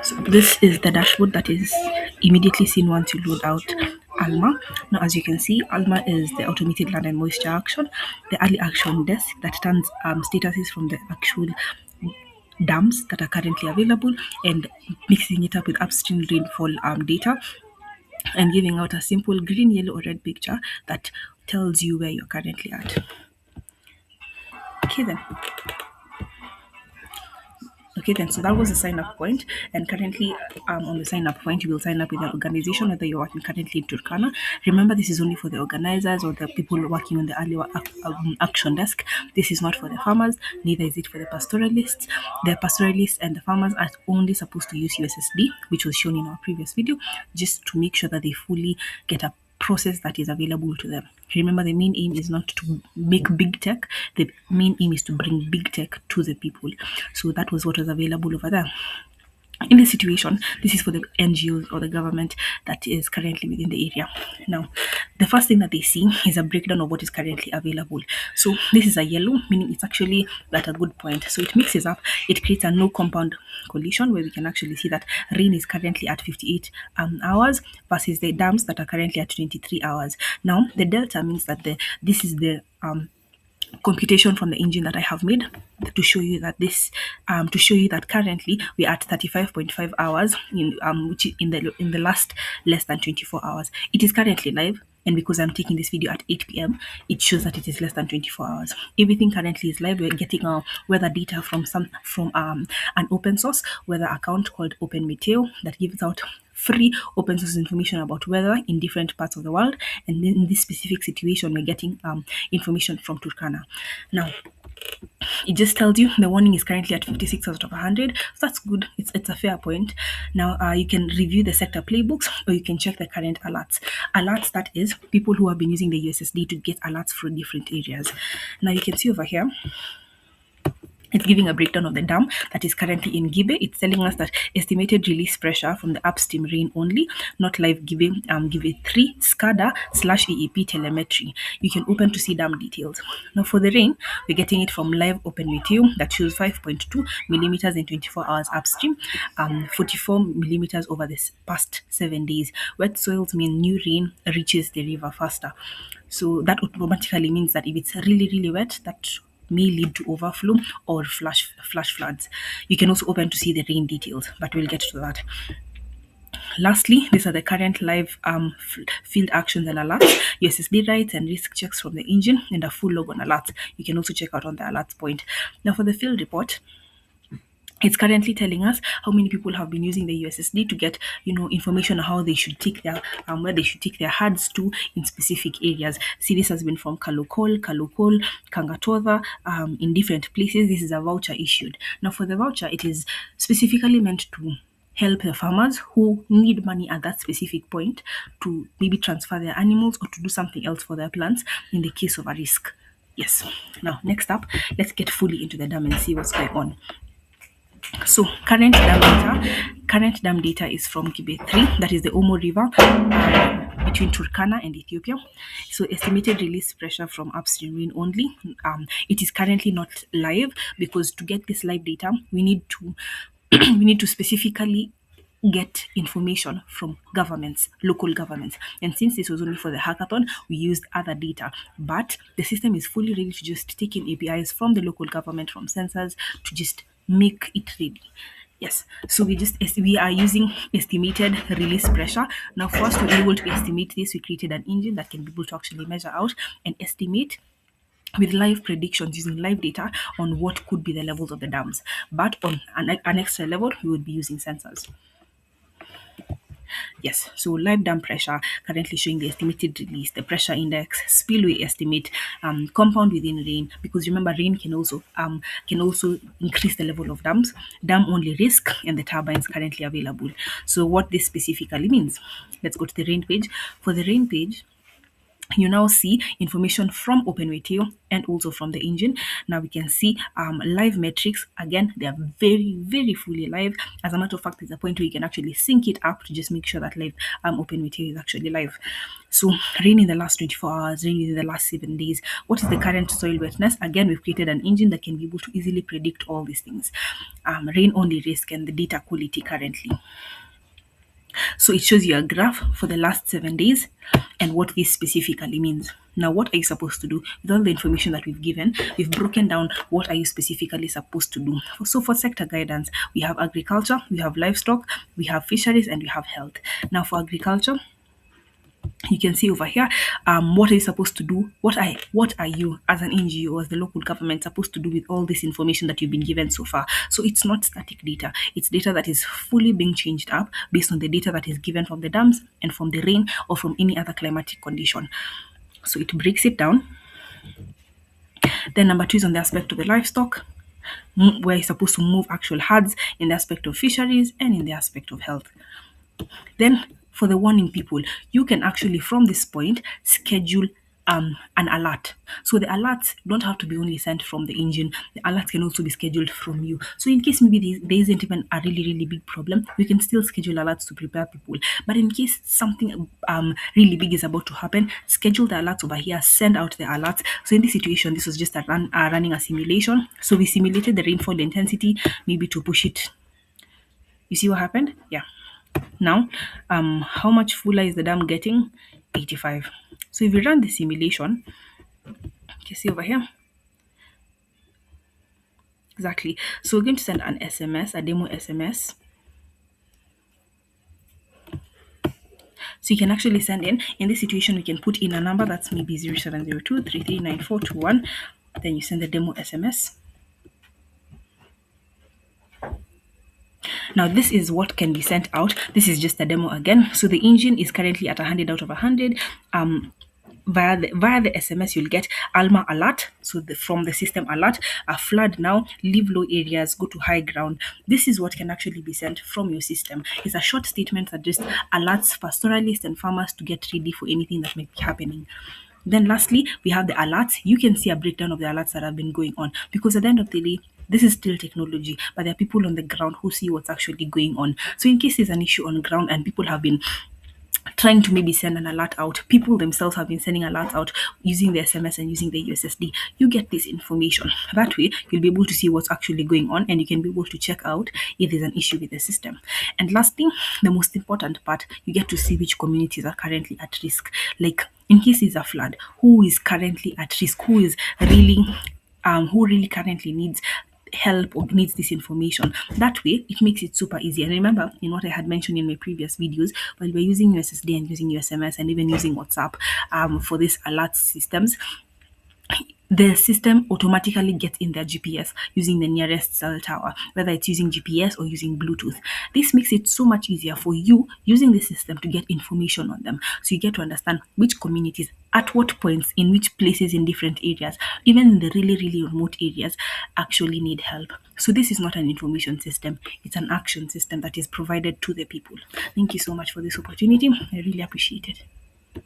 So this is the dashboard that is immediately seen once you load out ALMA. Now, as you can see, ALMA is the automated land and moisture action, the early action desk that turns statuses from the actual dams that are currently available and mixing it up with upstream rainfall data and giving out a simple green, yellow, or red picture that tells you where you're currently at. Okay, then. Okay, then, so that was the sign up point. And currently, on the sign up point, you will sign up with an organization, whether you're working currently in Turkana. Remember, this is only for the organizers or the people working on the early action desk. This is not for the farmers, neither is it for the pastoralists. The pastoralists and the farmers are only supposed to use USSD, which was shown in our previous video, just to make sure that they fully get a process that is available to them. Remember, the main aim is not to make big tech, the main aim is to bring big tech to the people. So that was what was available over there. In this situation, this is for the NGOs or the government that is currently within the area. Now, the first thing that they see is a breakdown of what is currently available. So this is a yellow, meaning it's actually at a good point. So it mixes up, it creates a no compound collision where we can actually see that rain is currently at 58 hours versus the dams that are currently at 23 hours. Now, the delta means that this is the computation from the engine that I have made to show you that currently we are at 35.5 hours which in the last less than 24 hours. It is currently live, and because I'm taking this video at 8 p.m., it shows that it is less than 24 hours. Everything currently is live. We're getting our weather data from an open source weather account called Open Meteo that gives out free open source information about weather in different parts of the world. And in this specific situation, we're getting information from Turkana. Now, it just tells you the warning is currently at 56 out of 100. So that's good. It's a fair point. Now, you can review the sector playbooks or you can check the current alerts. Alerts, that is, people who have been using the USSD to get alerts from different areas. Now, you can see over here, it's giving a breakdown of the dam that is currently in Gibe. It's telling us that estimated release pressure from the upstream rain only, not live Gibe, Gibe 3, SCADA/EAP telemetry. You can open to see dam details. Now for the rain, we're getting it from live Open Meteo that shows 5.2 millimeters in 24 hours upstream, 44 millimeters over this past 7 days. Wet soils mean new rain reaches the river faster. So that automatically means that if it's really, really wet, that may lead to overflow or flash floods. You can also open to see the rain details, but we'll get to that. Lastly, these are the current live field actions and alerts, USSD writes and risk checks from the engine, and a full log on alerts. You can also check out on the alerts point. Now for the field report, it's currently telling us how many people have been using the USSD to get, information on how they should take their, where they should take their herds to in specific areas. See, this has been from Kalokol, Kangatotha, in different places. This is a voucher issued. Now, for the voucher, it is specifically meant to help the farmers who need money at that specific point to maybe transfer their animals or to do something else for their plants in the case of a risk. Yes. Now, next up, let's get fully into the dam and see what's going on. So current dam data is from Gibe 3, that is the Omo River between Turkana and Ethiopia. So estimated release pressure from upstream rain only. It is currently not live because to get this live data, we need to we need to specifically get information from governments, local governments. And since this was only for the hackathon, we used other data. But the system is fully ready to just take in APIs from the local government, from sensors, to just make it ready. Yes, so we are using estimated release pressure. Now, for us to be able to estimate this, we created an engine that can be able to actually measure out and estimate with live predictions using live data on what could be the levels of the dams. But on an extra level, we would be using sensors. Yes, so live dam pressure currently showing the estimated release, the pressure index, spillway estimate, compound within rain. Because remember, rain can also increase the level of dams, dam only risk, and the turbines currently available. So what this specifically means? Let's go to the rain page. For the rain page, You now see information from OpenWTO and also from the engine. Now we can see live metrics. Again, they are very, very fully live. As a matter of fact, there's a point where you can actually sync it up to just make sure that live OpenWTO is actually live. So rain in the last 24 hours, rain in the last 7 days. What is the current soil wetness? Again, we've created an engine that can be able to easily predict all these things. Rain only risk and the data quality currently. So it shows you a graph for the last 7 days and what this specifically means. Now, what are you supposed to do with all the information that we've given? We've broken down what are you specifically supposed to do. So for sector guidance, we have agriculture, we have livestock, we have fisheries, and we have health. Now for agriculture, you can see over here what are you supposed to do, what are you as an NGO, as the local government, supposed to do with all this information that you've been given so far. So it's not static data, it's data that is fully being changed up based on the data that is given from the dams and from the rain or from any other climatic condition. So it breaks it down. Then number two is on the aspect of the livestock, where you're supposed to move actual herds, in the aspect of fisheries and in the aspect of health. Then for the warning people, you can actually from this point schedule an alert. So the alerts don't have to be only sent from the engine. The alerts can also be scheduled from you. So in case maybe there isn't even a really really big problem, we can still schedule alerts to prepare people. But in case something really big is about to happen, schedule the alerts over here. Send out the alerts. So in this situation, this was just running a simulation. So we simulated the rainfall intensity, maybe to push it. You see what happened? Yeah. Now, how much fuller is the dam getting? 85. So if we run the simulation, you see over here, exactly. So we're going to send an SMS, a demo SMS. So you can actually send in this situation, we can put in a number that's maybe 0702 339421. Then you send the demo SMS. Now this is what can be sent out. This is just a demo again. So the engine is currently at 100 out of 100. Via the SMS, you'll get ALMA alert. So from the system alert, a flood now, leave low areas, go to high ground. This is what can actually be sent from your system. It's a short statement that just alerts pastoralists and farmers to get ready for anything that may be happening. Then lastly, we have the alerts. You can see a breakdown of the alerts that have been going on, because at the end of the day, this is still technology, but there are people on the ground who see what's actually going on. So in case there's an issue on ground and people have been trying to maybe send an alert out, people themselves have been sending alerts out using the SMS and using the USSD, you get this information. That way, you'll be able to see what's actually going on and you can be able to check out if there's an issue with the system. And lastly, the most important part, you get to see which communities are currently at risk. Like in case there's a flood, who is currently at risk, who really currently needs help or needs this information. That way, it makes it super easy. And remember, in what I had mentioned in my previous videos, while we're using USSD and using USMS and even using WhatsApp for these alert systems, the system automatically gets in their GPS using the nearest cell tower, whether it's using GPS or using Bluetooth. This makes it so much easier for you using the system to get information on them. So you get to understand which communities, at what points, in which places in different areas, even in the really, really remote areas, actually need help. So this is not an information system, it's an action system that is provided to the people. Thank you so much for this opportunity. I really appreciate it.